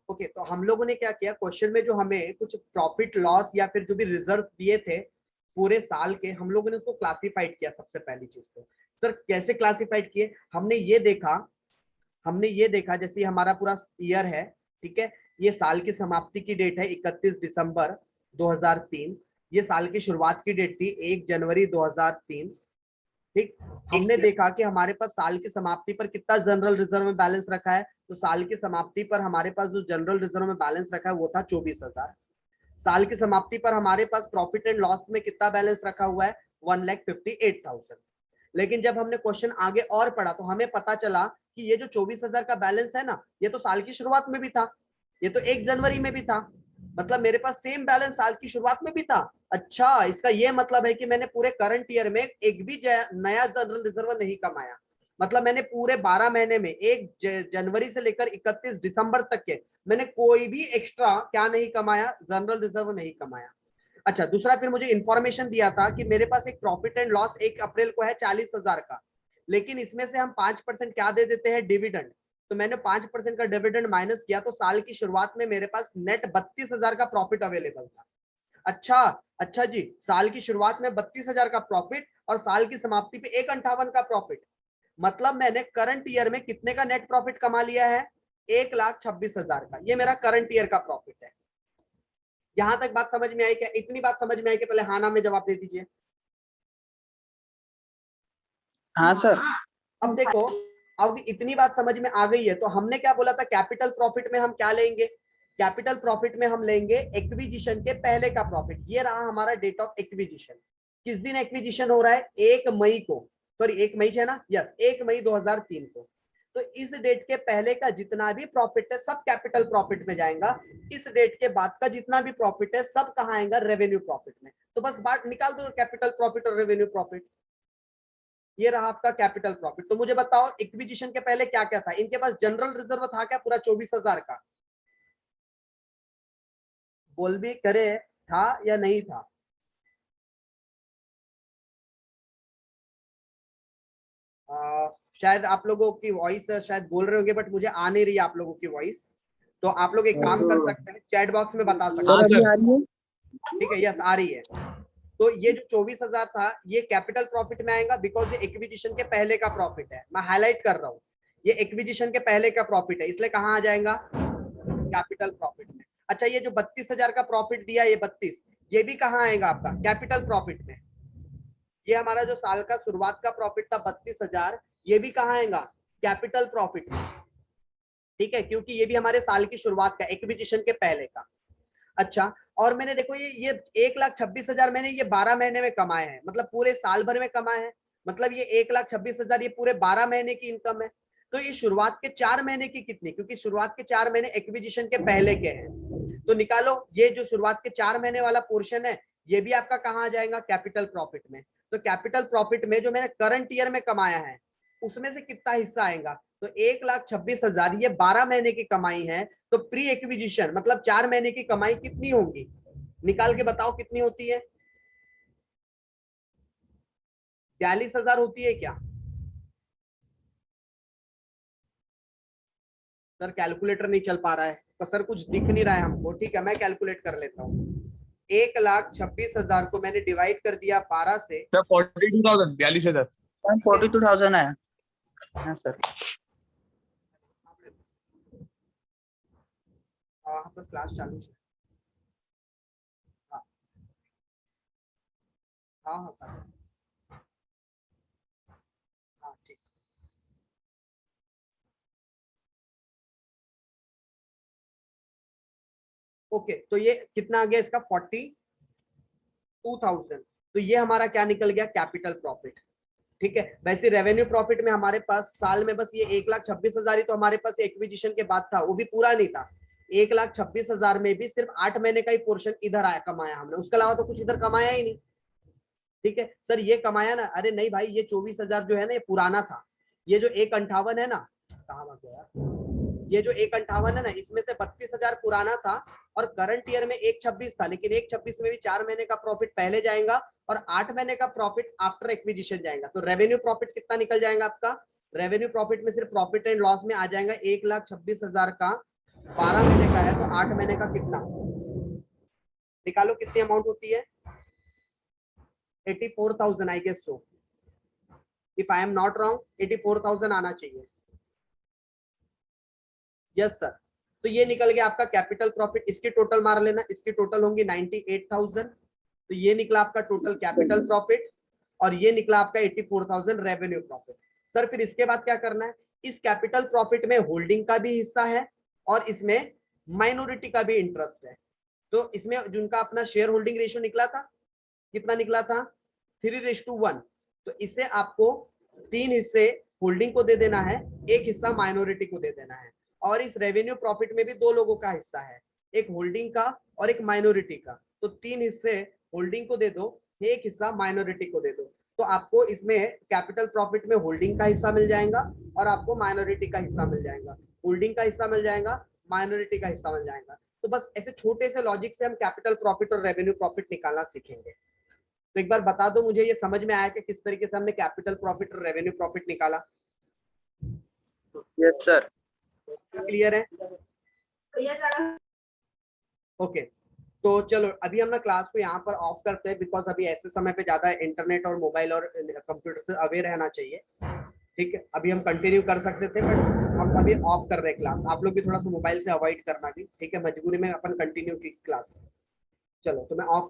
Okay, तो हम लोगों ने क्या किया, क्वेश्चन में जो हमें कुछ प्रॉफिट लॉस या फिर जो भी रिजर्व दिए थे पूरे साल के, हम लोगों ने उसको क्लासिफाइड किया। सबसे पहली चीज तो सर कैसे क्लासिफाइड किए, हमने ये देखा जैसे हमारा पूरा ईयर है, ठीक है, ये साल की समाप्ति की डेट है 31 दिसंबर 2003, ये साल की शुरुआत की डेट थी 1 जनवरी 2003, ठीक। हमने देखा कि हमारे पास साल की समाप्ति पर कितना जनरल रिजर्व में बैलेंस रखा है, तो साल की समाप्ति पर हमारे पास जो जनरल रिजर्व में बैलेंस रखा है वो था 24,000। साल की समाप्ति पर हमारे पास प्रॉफिट एंड लॉस में कितना बैलेंस रखा हुआ है, 1,58,000। लेकिन जब हमने क्वेश्चन आगे और पढ़ा तो हमें पता चला कि ये जो 24,000 का बैलेंस है ना, ये तो साल की शुरुआत में भी था, ये तो 1 जनवरी में भी था, मतलब मेरे पास सेम बैलेंस साल की शुरुआत में भी था। अच्छा, इसका ये मतलब है कि मैंने पूरे करंट ईयर में एक भी नया जनरल रिजर्व नहीं कमाया, मतलब मैंने पूरे 12 महीने में 1 जनवरी से लेकर 31 दिसंबर तक के मैंने कोई भी एक्स्ट्रा क्या नहीं कमाया, जनरल रिजर्व नहीं कमाया। अच्छा, दूसरा फिर मुझे इंफॉर्मेशन दिया था कि मेरे पास एक प्रॉफिट एंड लॉस 1 अप्रैल को है 40,000 का, लेकिन इसमें से हम 5% क्या दे देते हैं, डिविडेंड। तो मैंने 5% का डिविडेंड माइनस किया तो साल की शुरुआत में मेरे पास नेट 32,000 का प्रॉफिट अवेलेबल था। अच्छा, अच्छा जी, साल की शुरुआत में 32,000 का प्रॉफिट और साल की समाप्ति पे 1,58,000 का प्रॉफिट, मतलब मैंने करंट ईयर में कितने का नेट प्रॉफिट कमा लिया है, 1,26,000 का। ये मेरा करंट ईयर का प्रॉफिट है। यहां तक बात समझ में आई क्या? इतनी बात समझ में आई कि पहले हाँ ना में जवाब दे दीजिए। हाँ सर। अब देखो, अब इतनी बात समझ में आ गई है तो हमने क्या बोला था, कैपिटल प्रॉफिट में हम क्या लेंगे, कैपिटल प्रॉफिट में हम लेंगे एक्विजिशन के पहले का प्रॉफिट। ये रहा हमारा डेट ऑफ एक्विजिशन। किस दिन एक्विजिशन हो रहा है, 1 मई को, सॉरी 1 मई है ना, यस 1 मई 2003 को। तो इस डेट के पहले का जितना भी प्रॉफिट है सब कैपिटल प्रॉफिट में जाएगा, इस डेट के बाद का जितना भी प्रॉफिट है सब कहां आएगा, रेवेन्यू प्रॉफिट में। तो बस बात निकाल दो, कैपिटल प्रॉफिट और रेवेन्यू प्रॉफिट। ये रहा आपका कैपिटल प्रॉफिट। तो मुझे बताओ एक्विजिशन के पहले क्या क्या था, इनके पास जनरल रिजर्व था क्या पूरा 24,000 का, बोल भी करे, था या नहीं था? शायद आप लोगों की वॉइस शायद बोल रहे होंगे बट मुझे आ नहीं रही है आप लोगों की वॉइस। तो आप लोग एक काम कर सकते हैं, चैट बॉक्स में बता सकते सर अभी हैं। आ रही है? ठीक है, यस आ रही है। तो ये जो 24,000 था ये कैपिटल प्रॉफिट में आएगा, बिकॉज ये एक्विजिशन के पहले का प्रॉफिट है। मैं हाईलाइट कर रहा हूँ, ये एक्विजिशन के पहले का प्रॉफिट है, इसलिए कहाँ आ जाएगा, कैपिटल प्रॉफिट में। अच्छा, ये जो 32,000 का प्रॉफिट दिया, ये 32, ये भी कहाँ आएगा आपका, कैपिटल प्रॉफिट में। ये हमारा जो साल का शुरुआत का प्रॉफिट था 32,000, ये भी कहाँ आएगा, कैपिटल प्रॉफिट में। ठीक है, क्योंकि ये भी हमारे साल की शुरुआत का, एक्विजिशन के पहले का। अच्छा, और मैंने देखो ये 1,26,000 मैंने ये 12 महीने में कमाए हैं, मतलब पूरे साल भर में कमाए हैं, मतलब ये 1,26,000 ये पूरे 12 महीने की इनकम है। तो ये शुरुआत के 4 महीने की कितनी, क्योंकि शुरुआत के 4 महीने एक्विजिशन के पहले के हैं, तो निकालो ये जो शुरुआत के 4 महीने वाला पोर्शन है ये भी आपका कहाँ आ जाएगा, कैपिटल प्रॉफिट में। तो कैपिटल प्रॉफिट में जो मैंने करंट ईयर में कमाया है उसमें से कितना हिस्सा आएगा, तो 1,26,000 ये 12 महीने की कमाई है, तो प्री एक्विजिशन मतलब 4 महीने की कमाई कितनी होगी, निकाल के बताओ कितनी होती है, 42,000 होती है क्या? सर कैलकुलेटर नहीं चल पा रहा है, तो सर कुछ दिख नहीं रहा है हमको। ठीक है, मैं कैलकुलेट कर लेता हूँ। 1,26,000 को मैंने डिवाइड कर दिया 12 से। सर 42,000, 42,000। 42,000 है। हाँ सर। हाँ बस क्लास चालू है। हाँ हाँ हाँ हाँ ठीक। ओके, तो ये कितना आ गया इसका, 42,000। तो ये हमारा क्या निकल गया, कैपिटल प्रॉफिट। ठीक है, वैसे रेवेन्यू प्रॉफिट में हमारे पास साल में बस ये 1,26,000 ही तो हमारे पास एक्विजिशन के बाद था, वो भी पूरा नहीं था। 1,26,000 में भी सिर्फ 8 महीने का ही पोर्शन इधर आया, कमाया हमने, उसके अलावा तो कुछ इधर कमाया ही नहीं। ठीक है सर, ये कमाया ना, अरे नहीं भाई, ये 24,000 जो है ना ये पुराना था। ये जो 1,58,000 है ना, कहाँ भाग गया, ये जो 1,58,000 है ना, इसमें से 32,000 पुराना था और करंट ईयर में 1,26,000 था, लेकिन 1,26,000 में भी 4 महीने का प्रॉफिट पहले जाएगा और 8 महीने का प्रॉफिट आफ्टर एक्विजिशन जाएगा। तो रेवेन्यू प्रॉफिट कितना निकल जाएगा आपका, रेवेन्यू प्रॉफिट में सिर्फ प्रॉफिट एंड लॉस में आ जाएगा 1,26,000 का 12 महीने का है तो 8 महीने का कितना निकालो, कितनी अमाउंट होती है? 84,000 I guess so, if I am not wrong 84,000 आना चाहिए। यस सर, तो ये निकल गया आपका कैपिटल प्रॉफिट। इसकी टोटल मार लेना, इसकी टोटल होंगी 98,000, तो ये निकला आपका टोटल कैपिटल प्रॉफिट और ये निकला आपका 84,000 रेवेन्यू प्रॉफिट। सर फिर इसके बाद क्या करना है, इस कैपिटल प्रॉफिट में होल्डिंग का भी हिस्सा है और इसमें माइनॉरिटी का भी इंटरेस्ट है। तो इसमें जिनका अपना शेयर होल्डिंग रेशियो निकला था, कितना निकला था? 3:1। तो इसे आपको 3 हिस्से होल्डिंग को दे देना है, 1 हिस्सा माइनॉरिटी को दे देना है। और इस रेवेन्यू प्रॉफिट में भी 2 लोगों का हिस्सा है, एक होल्डिंग का और एक माइनॉरिटी का। तो 3 हिस्से होल्डिंग को दे दो, 1 हिस्सा माइनॉरिटी को दे दो। तो आपको इसमें कैपिटल प्रॉफिट में होल्डिंग का हिस्सा मिल जाएगा और आपको माइनॉरिटी का हिस्सा मिल जाएगा। होल्डिंग का हिस्सा मिल जाएगा, माइनॉरिटी का हिस्सा मिल जाएगा। तो बस ऐसे छोटे से लॉजिक से हम कैपिटल प्रॉफिट और रेवेन्यू प्रॉफिट निकालना सीखेंगे। तो एक बार बता दो मुझे, ये समझ में आया कि किस तरीके से हमने कैपिटल प्रॉफिट और रेवेन्यू प्रॉफिट निकाला? Yes sir. क्लियर है? ओके, तो चलो अभी हम ना क्लास को यहाँ पर ऑफ करते हैं, बिकॉज अभी ऐसे समय पे ज्यादा इंटरनेट और मोबाइल और कंप्यूटर से अवेयर रहना चाहिए। ठीक है, अभी हम कंटिन्यू कर सकते थे बट हम अभी ऑफ कर रहे हैं क्लास। आप लोग भी थोड़ा सा मोबाइल से अवॉइड करना भी, ठीक है, मजबूरी में अपन कंटिन्यू की क्लास। चलो तो मैं ऑफ